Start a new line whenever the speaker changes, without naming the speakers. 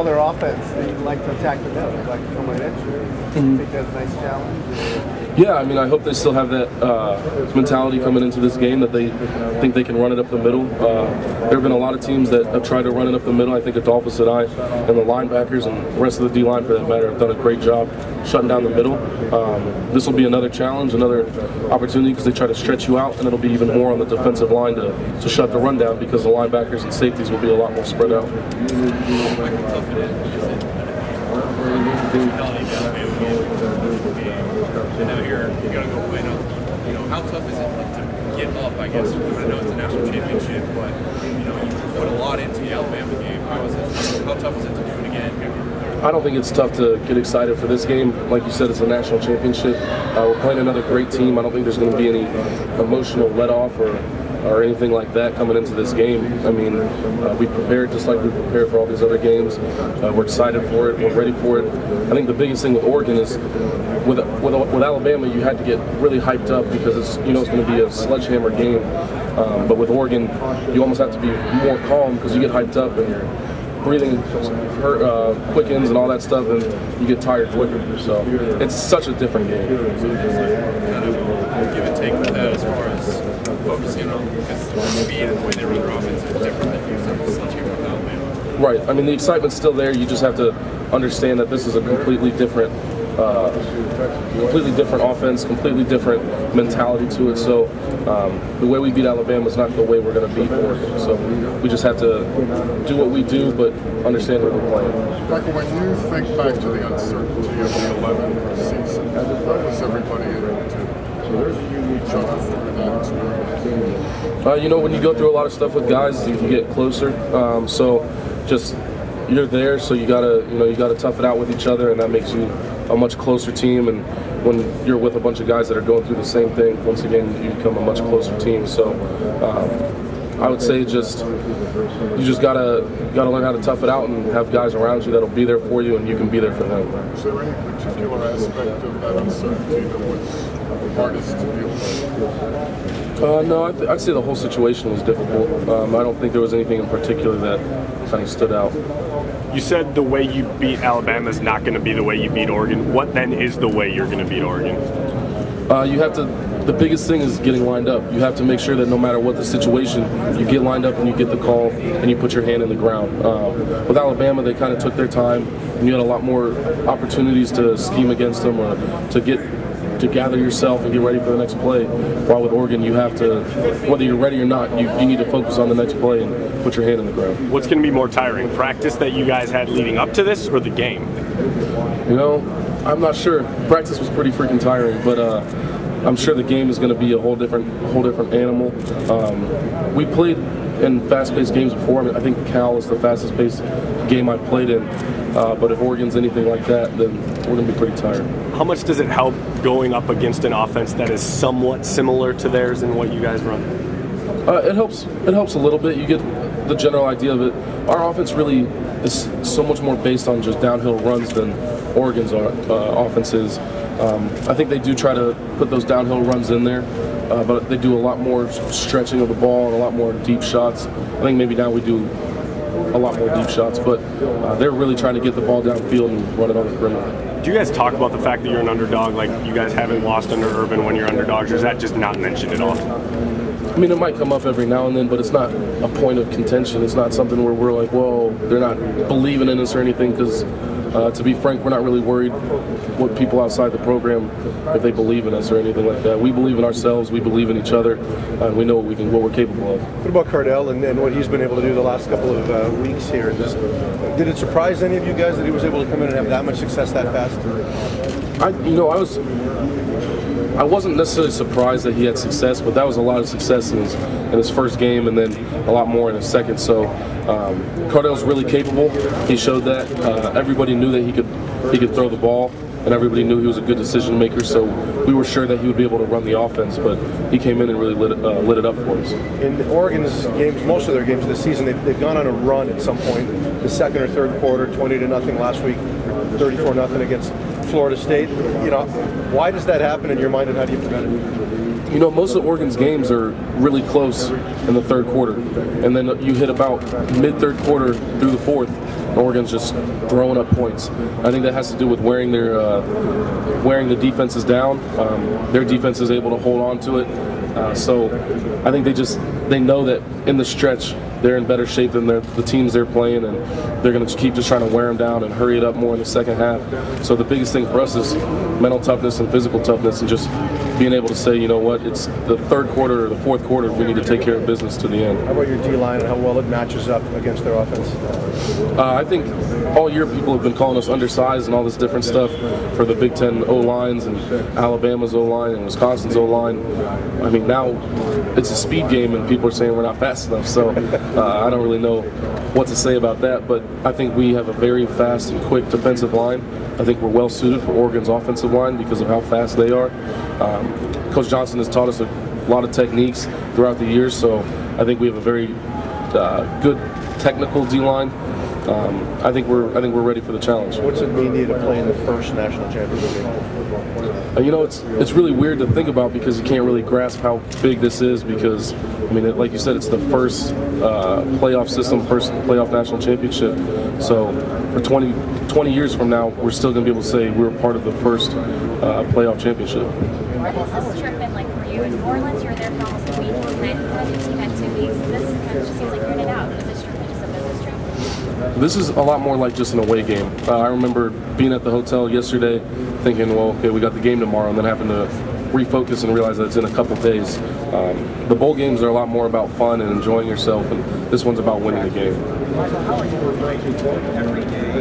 Other offense, they like to attack the middle. They like to come right at you. I think that's a nice challenge.
Yeah, I mean, I hope they still have that mentality coming into this game, that they think they can run it up the middle. There have been a lot of teams that have tried to run it up the middle. I think Adolphus and I, and the linebackers and the rest of the D-line for that matter, have done a great job shutting down the middle. This will be another challenge, another opportunity, because they try to stretch you out, and it'll be even more on the defensive line to shut the run down, because the linebackers and safeties will be a lot more spread out.
How tough is it to get up, I guess? I know it's a national championship, but you put a lot into the Alabama game. How tough is it to do it again?
I don't think it's tough to get excited for this game. Like you said, it's a national championship. We're playing another great team. I don't think there's going to be any emotional let-off or anything like that coming into this game. I mean, we prepared just like we prepared for all these other games. We're excited for it. We're ready for it. I think the biggest thing with Oregon is with Alabama, you had to get really hyped up because it's going to be a sledgehammer game. But with Oregon, you almost have to be more calm because you get hyped up and your breathing quickens and all that stuff, and you get tired quicker. So it's such a different game.
Kind of give and take with that as far as focusing on, because the speed and the way they run their offense is different than using sledgehammer with Alabama.
Right. I mean, the excitement's still there. You just have to understand that this is a completely different offense, completely different mentality to it. So the way we beat Alabama is not the way we're going to beat Oregon. So we just have to do what we do, but understand what we're playing.
Michael, when you think back to the uncertainty of the 11th season, how does everybody able to each other through that experience?
When you go through a lot of stuff with guys, you get closer. So just you're there, so you gotta tough it out with each other, and that makes you a much closer team. And when you're with a bunch of guys that are going through the same thing, once again, you become a much closer team. So I would say you just gotta learn how to tough it out and have guys around you that'll be there for you, and you can be there for them.
Is there any particular aspect of that uncertainty that was hardest to deal with?
No, I'd say the whole situation was difficult. I don't think there was anything in particular that kind of stood out.
You said the way you beat Alabama is not going to be the way you beat Oregon. What then is the way you're going to beat Oregon?
The biggest thing is getting lined up. You have to make sure that no matter what the situation, you get lined up and you get the call and you put your hand in the ground. With Alabama, they kind of took their time, and you had a lot more opportunities to scheme against them or to gather yourself and get ready for the next play. While with Oregon, you have to, whether you're ready or not, you need to focus on the next play and put your hand in the ground.
What's going to be more tiring, practice that you guys had leading up to this or the game?
I'm not sure. Practice was pretty freaking tiring, but I'm sure the game is going to be a whole different animal. We played in fast-paced games before. I think Cal is the fastest-paced game I've played in. But if Oregon's anything like that, then we're going to be pretty tired.
How much does it help going up against an offense that is somewhat similar to theirs in what you guys run?
It helps a little bit. You get the general idea of it. Our offense really is so much more based on just downhill runs than Oregon's offense is. I think they do try to put those downhill runs in there, but they do a lot more stretching of the ball and a lot more deep shots. I think maybe now we do a lot more deep shots, but they're really trying to get the ball downfield and run it on the perimeter.
Do you guys talk about the fact that you're an underdog, like you guys haven't lost under Urban when you're underdogs, or is that just not mentioned at all?
I mean, it might come up every now and then, but it's not a point of contention. It's not something where we're like, whoa, they're not believing in us or anything, because to be frank, we're not really worried what people outside the program, if they believe in us or anything like that. We believe in ourselves, we believe in each other, and we know what we're capable of.
What about Cardell and what he's been able to do the last couple of weeks here? Did it surprise any of you guys that he was able to come in and have that much success that fast?
I wasn't necessarily surprised that he had success, but that was a lot of success in his first game, and then a lot more in his second. So Cardell's really capable. He showed that. Everybody knew that he could throw the ball, and everybody knew he was a good decision maker. So we were sure that he would be able to run the offense, but he came in and really lit it up for us.
In Oregon's games, most of their games this season, they've gone on a run at some point. The second or third quarter, 20-0 last week, 34-0 against Florida State. Why does that happen in your mind, and how do you prevent it?
Most of Oregon's games are really close in the third quarter, and then you hit about mid-third quarter through the fourth, Oregon's just throwing up points. I think that has to do with wearing the defenses down. Their defense is able to hold on to it. So I think they know that in the stretch they're in better shape than the teams they're playing, and they're going to keep just trying to wear them down and hurry it up more in the second half. So the biggest thing for us is mental toughness and physical toughness, and just being able to say, you know what, it's the third quarter or the fourth quarter, we need to take care of business to the end.
How about your D-line and how well it matches up against their offense?
I think all year people have been calling us undersized and all this different stuff for the Big Ten O-lines and Alabama's O-line and Wisconsin's O-line. I mean, now it's a speed game and people are saying we're not fast enough, so I don't really know what to say about that, but I think we have a very fast and quick defensive line. I think we're well suited for Oregon's offensive line because of how fast they are. Coach Johnson has taught us a lot of techniques throughout the years, so I think we have a very good technical D-line. I think we're ready for the challenge.
What's it mean to you to play in the first national championship game?
You know, it's really weird to think about because you can't really grasp how big this is because, I mean, like you said, it's the first playoff system, first playoff national championship. So for 20 years from now, we're still going to be able to say we were part of the first playoff championship.
What has this trip been like for you? In New Orleans, you were there for almost a week. You kind of team activities. This kind of just seems like you're in and out. Is this trip just a business trip?
This is a lot more like just an away game. I remember being at the hotel yesterday thinking, well, okay, we got the game tomorrow, and then having to refocus and realize that it's in a couple days. The bowl games are a lot more about fun and enjoying yourself, and this one's about winning a game.
Michael, how are you ranking every day?